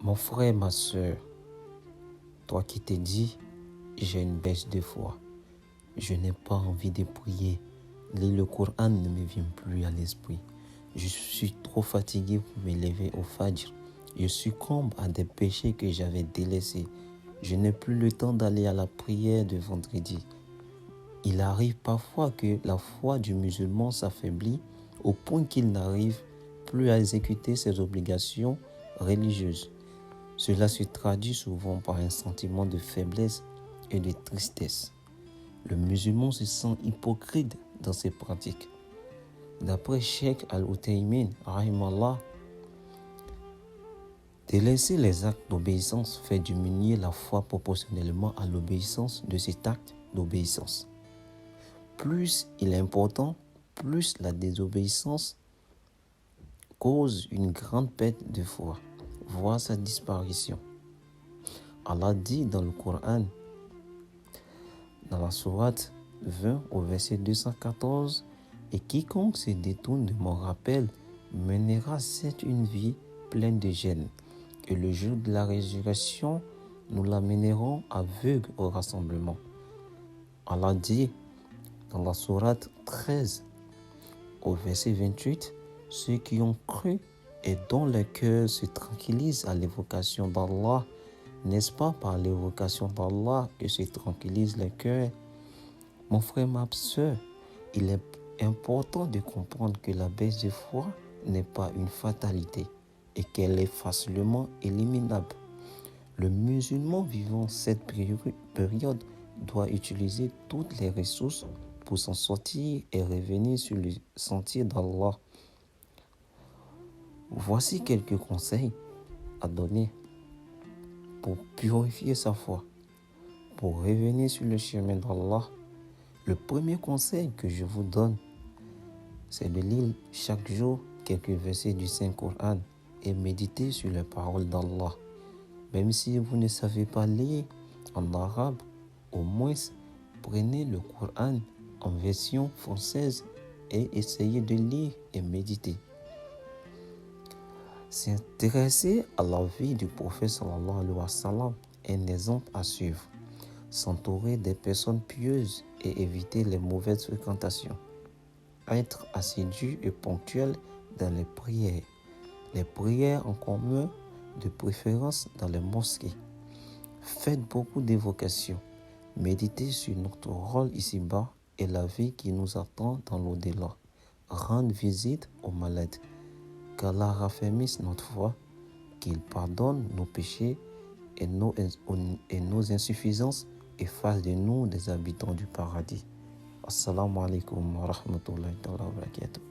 Mon frère, ma soeur, toi qui t'es dit, j'ai une baisse de foi, je n'ai pas envie de prier, lire le Coran ne me vient plus à l'esprit, je suis trop fatigué pour me lever au Fajr, je succombe à des péchés que j'avais délaissés, je n'ai plus le temps d'aller à la prière de vendredi. Il arrive parfois que la foi du musulman s'affaiblit au point qu'il n'arrive plus à exécuter ses obligations religieuses. Cela se traduit souvent par un sentiment de faiblesse et de tristesse. Le musulman se sent hypocrite dans ses pratiques. D'après Cheikh Al-Uthaymin, rahimallah, délaisser les actes d'obéissance fait diminuer la foi proportionnellement à l'obéissance de cet acte d'obéissance. Plus il est important, plus la désobéissance cause une grande perte de foi, voire sa disparition. Allah dit dans le Coran, dans la sourate 20 au verset 214, « Et quiconque se détourne de mon rappel mènera certes une vie pleine de gêne, et le jour de la résurrection, nous l'amènerons aveugle au rassemblement. » Allah dit dans la sourate 13 au verset 28, « Ceux qui ont cru et dont le cœur se tranquillise à l'évocation d'Allah, n'est-ce pas par l'évocation d'Allah que se tranquillise le cœur ?» Mon frère, ma soeur, il est important de comprendre que la baisse de foi n'est pas une fatalité et qu'elle est facilement éliminable. Le musulman vivant cette période doit utiliser toutes les ressources pour s'en sortir et revenir sur le sentier d'Allah. Voici quelques conseils à donner pour purifier sa foi, pour revenir sur le chemin d'Allah. Le premier conseil que je vous donne, c'est de lire chaque jour quelques versets du Saint-Coran et méditer sur les paroles d'Allah. Même si vous ne savez pas lire en arabe, au moins prenez le Coran en version française et essayez de lire et méditer. S'intéresser à la vie du prophète sallallahu alayhi wa sallam est un exemple à suivre. S'entourer des personnes pieuses et éviter les mauvaises fréquentations. Être assidu et ponctuel dans les prières. Les prières en commun, de préférence dans les mosquées. Faites beaucoup d'évocations. Méditez sur notre rôle ici-bas et la vie qui nous attend dans l'au-delà. Rendre visite aux malades. Qu'Allah raffermisse notre foi, qu'il pardonne nos péchés et nos insuffisances et fasse de nous des habitants du paradis. Assalamu alaikum wa rahmatullahi wa barakatuh.